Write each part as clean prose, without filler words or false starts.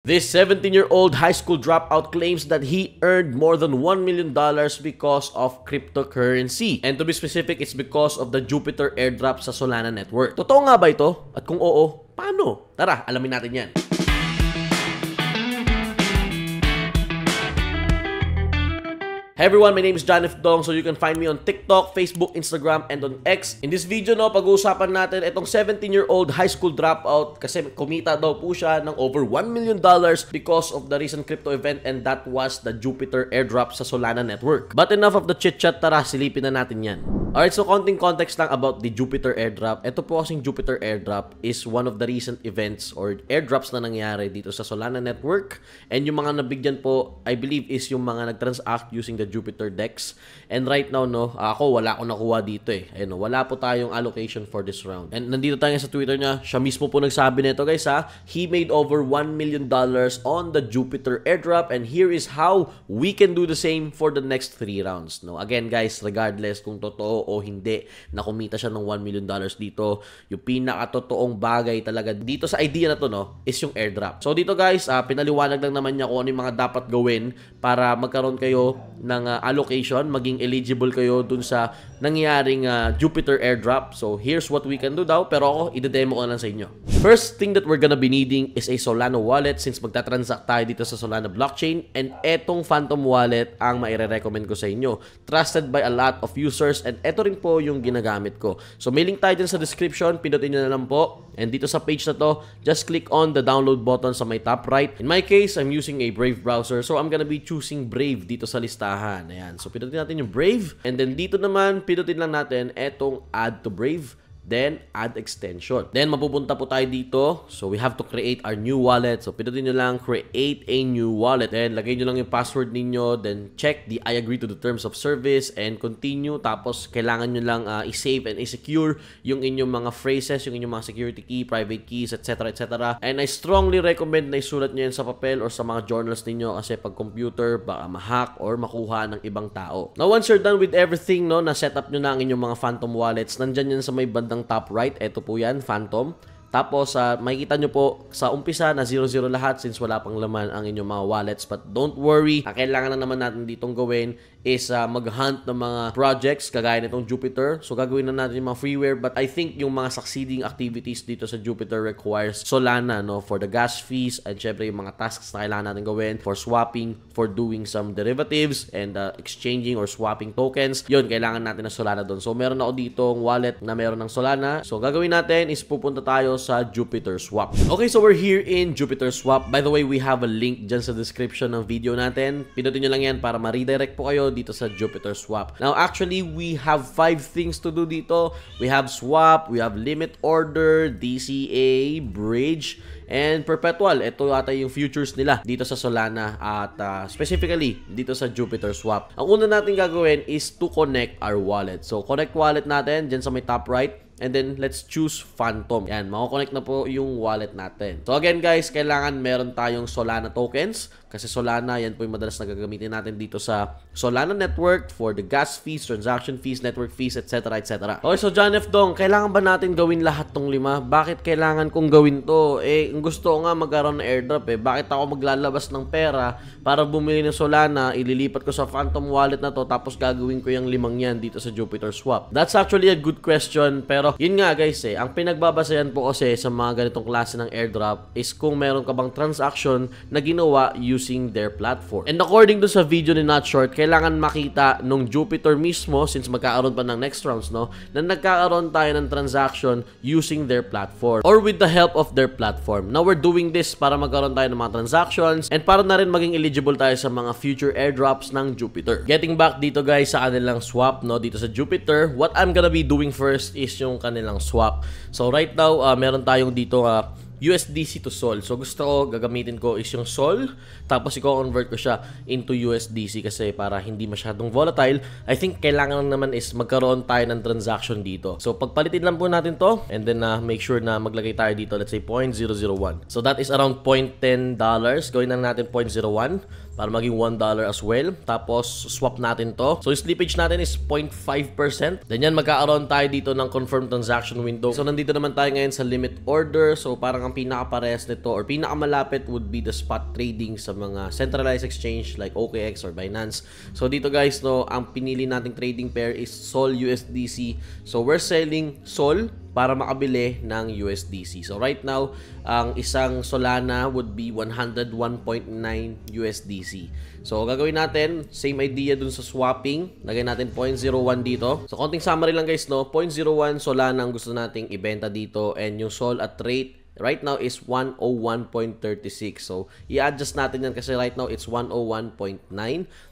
This 17-year-old high school dropout claims that he earned more than $1 million because of cryptocurrency. And to be specific, it's because of the Jupiter airdrop sa Solana network. Totoo nga ba ito? At kung oo, paano? Tara, alamin natin yan. Hey everyone, my name is John F. Dong. So you can find me on TikTok, Facebook, Instagram, and on X. In this video, pag-uusapan natin itong 17-year-old high school dropout kasi kumita daw po siya ng over $1 million because of the recent crypto event, and that was the Jupiter airdrop sa Solana network. But enough of the chit-chat, tara, silipin na natin yan. Alright, so konting context lang about the Jupiter airdrop. Ito po kasing Jupiter airdrop is one of the recent events or airdrops na nangyari dito sa Solana network. And yung mga nabigyan po, I believe, is yung mga nag-transact using the Jupiter DEX. And right now, wala akong nakuha dito eh. Ayun, wala po tayong allocation for this round. And nandito tayo sa Twitter niya, siya mismo po nagsabi nito guys ha. He made over $1 million on the Jupiter airdrop, and here is how we can do the same for the next 3 rounds. Again guys, regardless kung totoo o hindi na kumita siya ng $1 million dito, yung pinaka-totoong bagay talaga dito sa idea na to is yung airdrop. So dito guys, pinaliwanag lang naman niya kung ano yung mga dapat gawin para magkaroon kayo ng allocation, maging eligible kayo dun sa nangyaring Jupiter airdrop. So here's what we can do daw, pero ako i-demo ko lang sa inyo. First thing that we're gonna be needing is a Solana wallet since magta-transact tayo dito sa Solana blockchain, and etong Phantom wallet ang maire-recommend ko sa inyo. Trusted by a lot of users, and eto rin po yung ginagamit ko. So may link tayo dyan sa description, pinutin nyo na lang po. And dito sa page na to, just click on the download button sa may top right. In my case, I'm using a Brave browser, so I'm gonna be choosing Brave dito sa listahan. Ayan. So pinutin natin yung Brave, and then dito naman pinutin lang natin etong add to Brave, then add extension. Then mapupunta po tayo dito. So we have to create our new wallet. So pinutin nyo lang create a new wallet. Then lagay nyo lang yung password ninyo. Then check the I agree to the terms of service and continue. Tapos kailangan nyo lang i-save and i-secure yung inyong mga phrases, yung inyong mga security key, private keys, etc. etc. And I strongly recommend na isulat nyo yan sa papel or sa mga journals ninyo kasi pag computer baka ma-hack or makuha ng ibang tao. Now once you're done with everything, na set up nyo na ang inyong mga Phantom wallets, nandyan yan sa may bandang top right, ito po yan, Phantom. Tapos, makikita nyo po sa umpisa na 0-0 lahat since wala pang laman ang inyong mga wallets. But don't worry, ang kailangan lang naman natin ditong gawin is mag-hunt ng mga projects kagaya nitong Jupiter. So, gagawin na natin yung mga freeware. But I think yung mga succeeding activities dito sa Jupiter requires Solana, for the gas fees, and syempre yung mga tasks na kailangan natin gawin for swapping, for doing some derivatives, and exchanging or swapping tokens. Yun, kailangan natin ng Solana doon. So, meron ako ditong wallet na meron ng Solana. So, gagawin natin is pupunta tayo sa Jupiter Swap. Okay, so we're here in Jupiter Swap. By the way, we have a link dyan sa description ng video natin. Pinutin nyo lang yan para ma-redirect po kayo dito sa Jupiter Swap. Now, actually, we have 5 things to do dito. We have swap, we have limit order, DCA, bridge, and perpetual. Ito yata yung futures nila dito sa Solana at specifically dito sa Jupiter Swap. Ang una natin gagawin is to connect our wallet. So, connect wallet natin dyan sa may top right. And then, let's choose Phantom. Yan, mako-connect na po yung wallet natin. So again guys, kailangan meron tayong Solana tokens. Kasi Solana, yan po yung madalas na gagamitin natin dito sa Solana network for the gas fees, transaction fees, network fees, etc. etc. Okay, so John F. Dong, kailangan ba natin gawin lahat tong 5? Bakit kailangan kong gawin to? Gusto ko nga magkaroon ng airdrop Bakit ako maglalabas ng pera para bumili ng Solana, ililipat ko sa Phantom wallet na to, tapos gagawin ko yung 5 yan dito sa Jupiter Swap? That's actually a good question, pero yun nga guys ang pinagbabasehan po kasi sa mga ganitong klase ng airdrop is kung meron ka bang transaction na ginawa using their platform. And according to sa video ni Notshort, kailangan makita nung Jupiter mismo, since magkakaroon pa ng next rounds, na nagkakaroon tayo ng transaction using their platform or with the help of their platform. Now we're doing this para magkaroon tayo ng mga transactions and para na rin maging eligible tayo sa mga future airdrops ng Jupiter. Getting back dito guys sa kanilang swap, dito sa Jupiter, what I'm gonna be doing first is yung kanilang swap. So right now, meron tayong dito USDC to Sol. So gusto ko, gagamitin ko is yung Sol, tapos i-convert ko siya into USDC kasi para hindi masyadong volatile. I think kailangan lang naman is magkaroon tayo ng transaction dito. So pagpalitin lang po natin to, and then make sure na maglagay tayo dito, let's say 0.001. So that is around $0.10. Gawin lang natin 0.01 para maging $1 as well. Tapos, swap natin to. So, yung slippage natin is 0.5%. Then yan, magkakaroon tayo dito ng confirmed transaction window. So, nandito naman tayo ngayon sa limit order. So, parang ang pinaka-pares nito or pinakamalapit would be the spot trading sa mga centralized exchange like OKX or Binance. So, dito guys, no, ang pinili nating trading pair is SOL USDC. So, we're selling SOL para makabili ng USDC. So right now, ang isang Solana would be 101.9 USDC. So gagawin natin, same idea dun sa swapping. Lagay natin 0.01 dito. So konting summary lang guys, no? 0.01 Solana ang gusto nating ibenta dito, and yung SOL at rate right now is 101.36. So i-adjust natin yan kasi right now it's 101.9.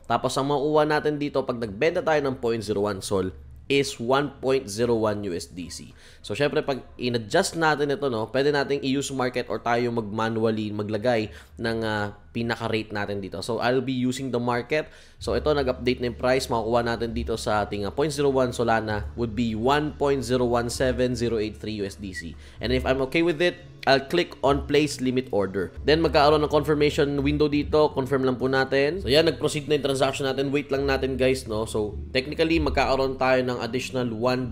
Tapos ang makuha natin dito pag nagbenta tayo ng 0.01 SOL is 1.01 USDC. So, syempre, pag in-adjust natin ito, no, pwede nating i-use market or tayo mag-manually maglagay ng pinaka-rate natin dito. So, I'll be using the market. So, ito, nag-update na yung price. Makukuha natin dito sa ating 0.01 Solana would be 1.017083 USDC. And if I'm okay with it, I'll click on place limit order. Then magkakaroon ng confirmation window dito. Confirm lang po natin. So yan, nag-proceed na yung transaction natin. Wait lang natin guys, no? So technically, magkakaroon tayo ng additional $1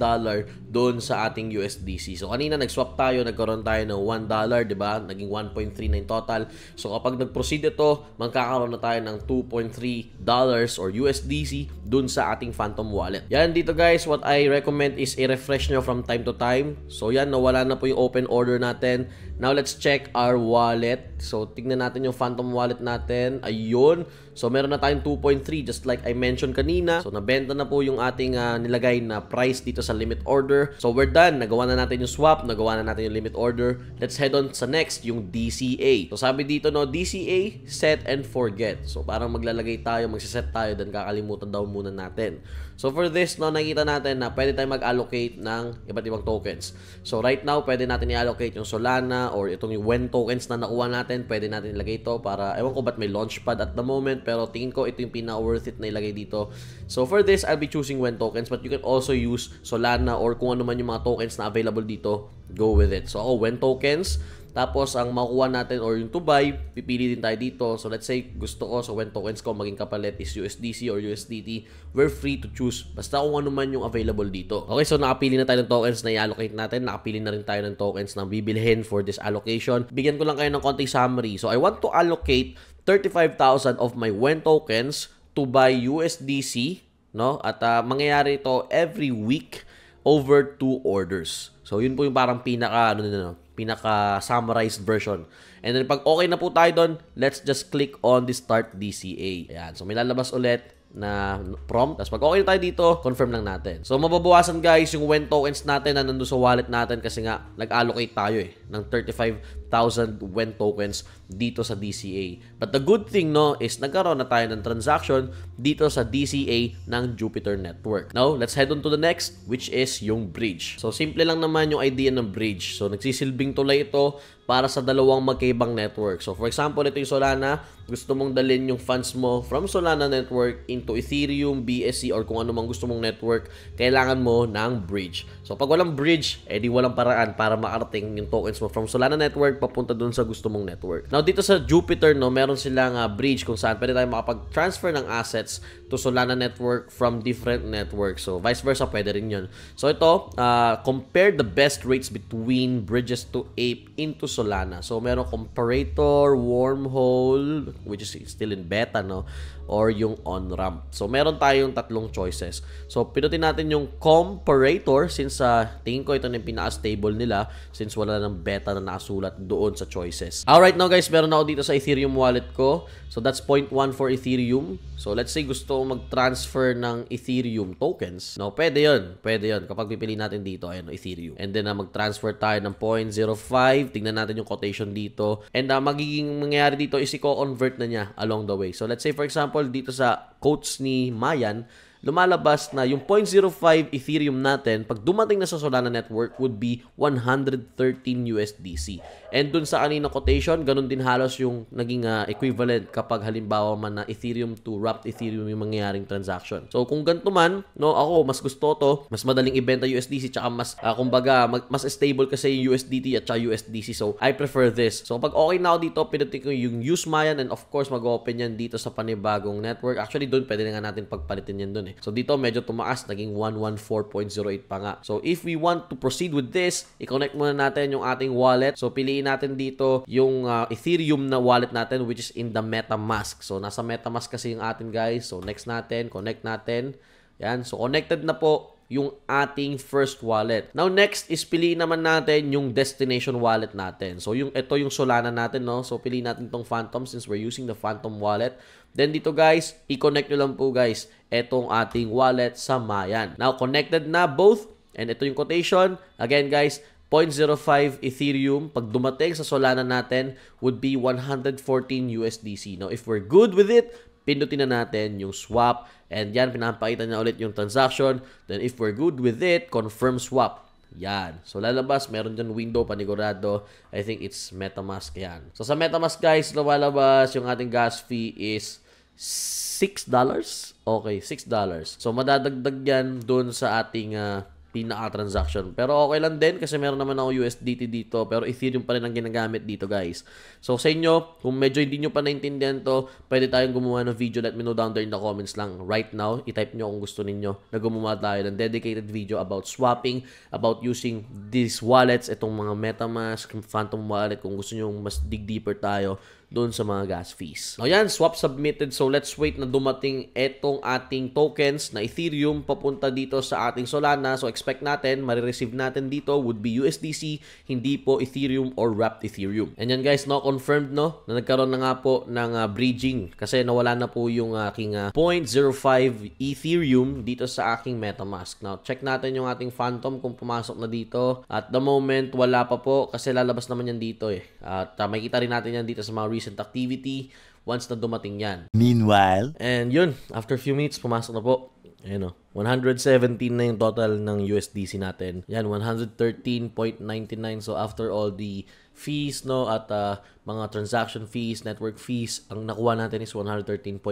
doon sa ating USDC. So kanina nag-swap tayo, nagkaroon tayo ng $1, di ba? Naging 1.39 total. So kapag nag-proceed ito, magkakaroon na tayo ng $2.3 or USDC doon sa ating Phantom wallet. Yan dito guys, what I recommend is i-refresh nyo from time to time. So yan, nawala na po yung open order natin. Now, let's check our wallet. So, tignan natin yung Phantom wallet natin. Ayun. So, meron na tayong 2.3 just like I mentioned kanina. So, nabenta na po yung ating nilagay na price dito sa limit order. So, we're done. Nagawa na natin yung swap. Nagawa na natin yung limit order. Let's head on sa next, yung DCA. So, sabi dito, no, DCA, set and forget. So, parang maglalagay tayo, magsiset tayo, then kakalimutan daw muna natin. So, for this, no, nakita natin na pwede tayo mag-allocate ng iba't ibang tokens. So, right now, pwede natin i-allocate yung Solana or itong yung WEN tokens na nakuha natin. Pwede natin ilagay ito para, ewan ko ba't may launchpad at the moment, pero tingin ko ito yung pinaka-worth it na ilagay dito. So, for this, I'll be choosing WEN tokens, but you can also use Solana or kung ano man yung mga tokens na available dito. Go with it. So, ako, WEN tokens. Tapos, ang makuha natin or yung to buy, pipili din tayo dito. So, let's say, gusto ko sa WEN tokens ko, maging kapalit is USDC or USDT. We're free to choose. Basta kung ano man yung available dito. Okay, so nakapili na tayo ng tokens na i-allocate natin. Nakapili na rin tayo ng tokens na bibilhin for this allocation. Bigyan ko lang kayo ng konting summary. So, I want to allocate 35,000 of my WEN tokens to buy USDC. No? At mangyayari ito every week over 2 orders. So, yun po yung parang pinaka-summarized version. And then, pag okay na po tayo doon, let's just click on the Start DCA. Ayan. So, may lalabas ulit na prompt. Tapos, pag okay na tayo dito, confirm lang natin. So, mababawasan guys yung WEN tokens natin na nandun sa wallet natin kasi nga, nag-allocate tayo ng 35,000 WEN tokens dito sa DCA. But the good thing, no, is nagkaroon na tayo ng transaction dito sa DCA ng Jupiter Network. Now, let's head on to the next, which is yung bridge. So, simple lang naman yung idea ng bridge. So, nagsisilbing tulay ito para sa dalawang magkaibang network. So, for example, ito yung Solana. Gusto mong dalhin yung funds mo from Solana Network into Ethereum, BSC, or kung ano mang gusto mong network, kailangan mo ng bridge. So, pag walang bridge, edi walang paraan para makarating yung tokens mo from Solana Network papunta dun sa gusto mong network. Now, dito sa Jupiter, no, meron silang bridge kung saan pwede tayo makapag-transfer ng assets to Solana Network from different networks. So, vice versa, pwede rin yun. So, ito, compare the best rates between bridges to Ape into Solana. So, meron comparator, wormhole, which is still in beta, no? Or yung on-ramp. So, meron tayong tatlong choices. So, pinutin natin yung comparator since tingin ko ito na yung pinaka-stable nila since wala ng beta na nakasulat doon sa choices. Alright, now guys, meron ako dito sa Ethereum wallet ko. So, that's 0.1 for Ethereum. So, let's say gusto ko mag-transfer ng Ethereum tokens. No, pwede yun. Pwede yun. Kapag pipili natin dito, ayan, Ethereum. And then, mag-transfer tayo ng 0.05. Tingnan natin yung quotation dito. And magiging mangyayari dito is i-convert na niya along the way. So, let's say, for example, dito sa quotes ni Mayan, lumalabas na yung 0.05 Ethereum natin, pag dumating na sa Solana network, would be 113 USDC. And dun sa kanina quotation, ganun din halos yung naging equivalent kapag halimbawa man na Ethereum to Wrapped Ethereum yung mangyayaring transaction. So kung ganito man, no, ako mas gusto to, mas madaling ibenta USDC, tsaka mas, kumbaga, mas stable kasi yung USDT at tsaka USDC. So I prefer this. So pag okay na ako dito, pinutin ko yung Use Mayan, and of course, mag-open yan dito sa panibagong network. Actually, doon pwede na nga natin pagpalitin yan doon eh. So dito medyo tumaas, naging 114.08 pa nga. So if we want to proceed with this, i-connect muna natin yung ating wallet. So piliin natin dito yung Ethereum na wallet natin, which is in the MetaMask. So nasa MetaMask kasi yung atin, guys. So next natin, connect natin. Yan. So connected na po yung ating first wallet. Now next is piliin naman natin yung destination wallet natin. So ito yung Solana natin, no? So piliin natin tong Phantom since we're using the Phantom wallet. Then dito, guys, i-connect nyo lang po, guys, etong ating wallet sa Mayan. Now connected na both, and ito yung quotation. Again, guys, 0.05 Ethereum pag dumating sa Solana natin would be 114 USDC. Now if we're good with it, pindutin na natin yung swap, and yan, pinapakita niya ulit yung transaction. Then if we're good with it, confirm swap. Yan. So lalabas, meron dyan window panigurado. I think it's MetaMask yan. So sa MetaMask, guys, lumalabas yung ating gas fee is $6. Okay, $6. So madadagdag yan dun sa ating pinaka-transaction. Pero okay lang din kasi meron naman ako USDT dito, pero Ethereum pa rin ang ginagamit dito, guys. So sa inyo, kung medyo hindi nyo pa naintindihan to, pwede tayong gumawa ng video. Let me know down there in the comments lang. Right now, i-type nyo kung gusto ninyo na gumawa tayo ng dedicated video about swapping, about using these wallets, itong mga MetaMask, Phantom wallet, kung gusto nyo mas dig deeper tayo doon sa mga gas fees. Now yan, swap submitted. So let's wait na dumating etong ating tokens na Ethereum papunta dito sa ating Solana. So expect natin, marireceive natin dito would be USDC, hindi po Ethereum or Wrapped Ethereum. And yan, guys, no, confirmed, no, na nagkaroon na nga po ng bridging kasi nawala na po yung aking 0.05 Ethereum dito sa aking MetaMask. Now check natin yung ating Phantom kung pumasok na dito. At the moment, wala pa po kasi lalabas naman yan dito eh. At makikita rin natin yan dito sa mga recent activity once na dumating yan. Meanwhile, and yun, after a few minutes, pumasok na po. Ayan o, 117 na yung total ng USDC natin. Yan, 113.99. So after all the fees, no, at mga transaction fees, network fees, ang nakuha natin is 113.99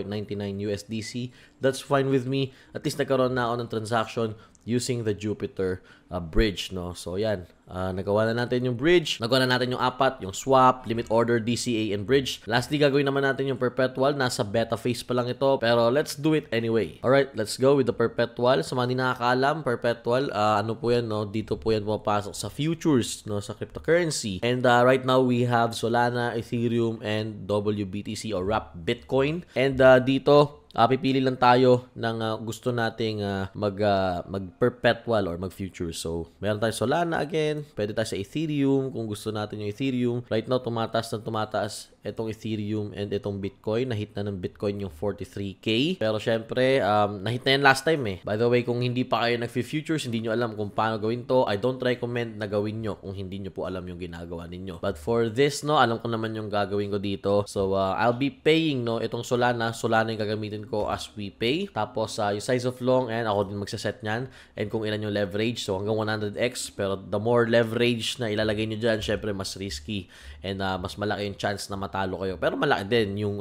USDC. That's fine with me. At least nagkaroon na ako ng transaction using the Jupiter bridge, no? So yan, nagawa na natin yung bridge, nagawa na natin yung apat, yung swap, limit order, DCA, and bridge. Lastly, gagawin naman natin yung perpetual. Nasa beta phase pa lang ito, pero let's do it anyway. Alright, let's go with the perpetual. Sa mga hindi nakakaalam, perpetual, ano po yan, no? Dito po yan pumapasok sa futures, no? Sa cryptocurrency. And right now, we have Solana, Ethereum, and WBTC or Wrapped Bitcoin. And dito, pipili lang tayo ng gusto nating mag-perpetual or mag-futures. So, meron tayo Solana again. Pwede tayo sa Ethereum kung gusto natin yung Ethereum. Right now, tumataas ng tumataas itong Ethereum and itong Bitcoin. Nahit na ng Bitcoin yung 43K. Pero syempre, nahit na yan last time eh. By the way, kung hindi pa kayo nag-futures, hindi nyo alam kung paano gawin to, I don't recommend na gawin nyo kung hindi nyo po alam yung ginagawa ninyo. But for this, no, alam ko naman yung gagawin ko dito. So, I'll be paying, no, itong Solana yung gagamitin ko as we pay. Tapos, yung size of long, and ako din magsaset nyan. And kung ilan yung leverage. So, hanggang 100x. Pero the more leverage na ilalagay nyo dyan, syempre, mas risky. And mas malaki yung chance na matalo kayo. Pero malaki din yung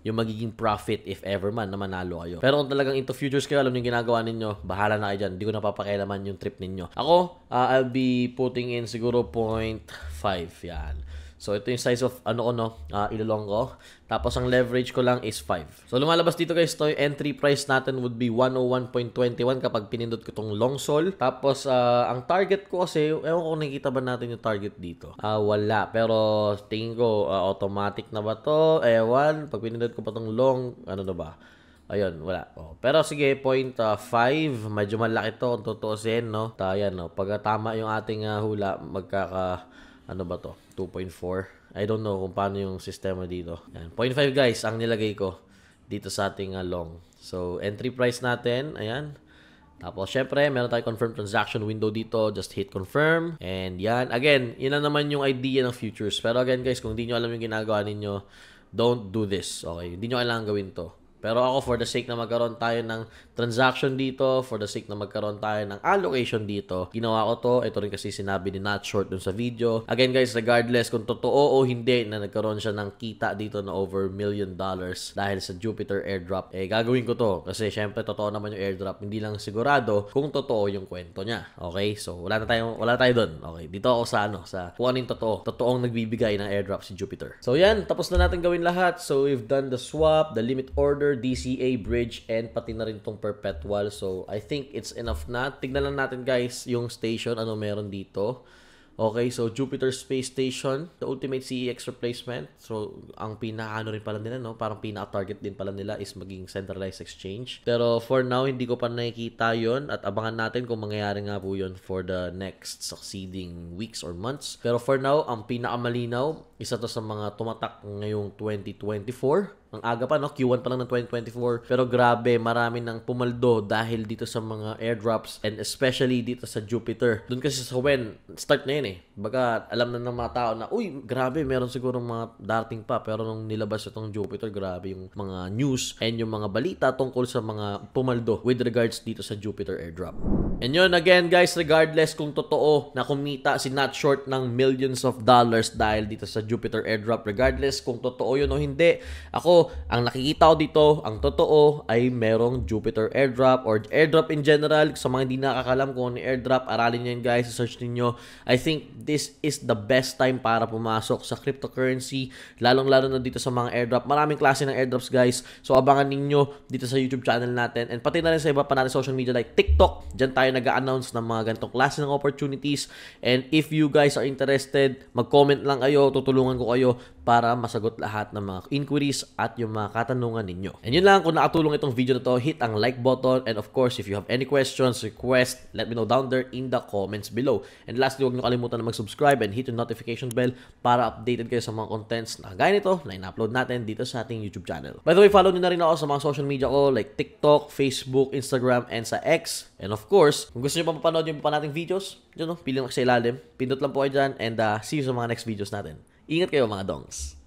yung magiging profit if ever man na manalo kayo. Pero kung talagang into futures kayo, alam niyo yung ginagawa ninyo, bahala na kayo dyan. Hindi ko napapakialaman yung trip ninyo. Ako, I'll be putting in siguro 0.5 yan. So, ito yung size of ilolong ko. Tapos, ang leverage ko lang is 5. So, lumalabas dito guys, ito yung entry price natin would be 101.21 kapag pinindot ko itong long sol. Tapos, ang target ko kasi, ewan ko kung nakikita ba natin yung target dito. Wala. Pero, tingin ko, automatic na ba to? Ewan. Pag pinindot ko pa itong long, ano na ba? Ayun, wala. Pero sige, 0.5. Medyo malaki to kung tutuusin, no? Tayan, no? Pag tama yung ating hula, ano ba to? 2.4. I don't know kung paano yung sistema dito. Yan. 0.5 guys, ang nilagay ko dito sa ating long. So, entry price natin, ayan. Tapos, syempre, meron tayong confirm transaction window dito. Just hit confirm. And yan. Again, yun na naman yung idea ng futures. Pero again guys, kung hindi nyo alam yung ginagawa ninyo, don't do this. Okay? Hindi nyo kailangan gawin to. Pero ako, for the sake na magkaroon tayo ng transaction dito, for the sake na magkaroon tayo ng allocation dito, ginawa ko to. Ito rin kasi sinabi ni Not Short dun sa video. Again guys, regardless kung totoo o hindi na nagkaroon siya ng kita dito na over $1 million dahil sa Jupiter airdrop, gagawin ko to. Kasi syempre, totoo naman yung airdrop. Hindi lang sigurado kung totoo yung kwento niya. Okay? So, wala tayo dun. Okay, dito ako sa kung ano yung totoo. Totoong nagbibigay ng airdrop si Jupiter. So yan, tapos na natin gawin lahat. So we've done the swap, the limit order, DCA, bridge, and pati na rin tong perpetual. So I think it's enough na. Tignan lang natin guys yung station, ano meron dito. Okay, so Jupiter Space Station, the ultimate CEX replacement. So, ang pinaka-ano rin pala nila, no? Parang pinaka-target din pala nila is maging centralized exchange. Pero for now, hindi ko pa nakikita yon at abangan natin kung mangyayari nga po yun for the next succeeding weeks or months. Pero for now, ang pinaka-malinaw, isa to sa mga tumatak ngayong 2024. Ang aga pa, no? Q1 pa lang ng 2024. Pero grabe, marami nang pumaldo dahil dito sa mga airdrops and especially dito sa Jupiter. Doon kasi sa when, start na yun Baga, alam na ng mga tao na, uy, grabe, meron siguro mga dating pa. Pero nung nilabas itong Jupiter, grabe yung mga news and yung mga balita tungkol sa mga pumaldo with regards dito sa Jupiter airdrop. And yun, again guys, regardless kung totoo na kumita si Not Short ng millions of dollars dahil dito sa Jupiter airdrop, regardless kung totoo yun o hindi, ako, ang nakikita ko dito, ang totoo ay merong Jupiter airdrop or airdrop in general. Sa mga hindi nakakalam kung ano airdrop, aralin nyo yun guys, search niyo. I think this is the best time para pumasok sa cryptocurrency, lalong-lalo na dito sa mga airdrop. Maraming klase ng airdrops guys, so abangan ninyo dito sa YouTube channel natin and pati na rin sa iba pa natin social media like TikTok. Diyan tayo nag-a-announce ng mga ganitong klase ng opportunities, and if you guys are interested, mag-comment lang kayo, tutulungan ko kayo para masagot lahat ng mga inquiries at yung mga katanungan ninyo. And yun lang, kung nakatulong itong video na to, hit ang like button, and of course, if you have any questions, request, let me know down there in the comments below. And lastly, huwag nyo kalimutan na mag-subscribe and hit yung notification bell para updated kayo sa mga contents na gaya nito na in-upload natin dito sa ating YouTube channel. By the way, follow nyo na rin ako sa mga social media ko like TikTok, Facebook, Instagram, and sa X. And of course, kung gusto nyo pa mapanood yung pa nating videos, dyan pili lang sa ilalim. Pindot lang po kayo dyan, and see you sa mga next videos natin. Ingat kayo mga dongs!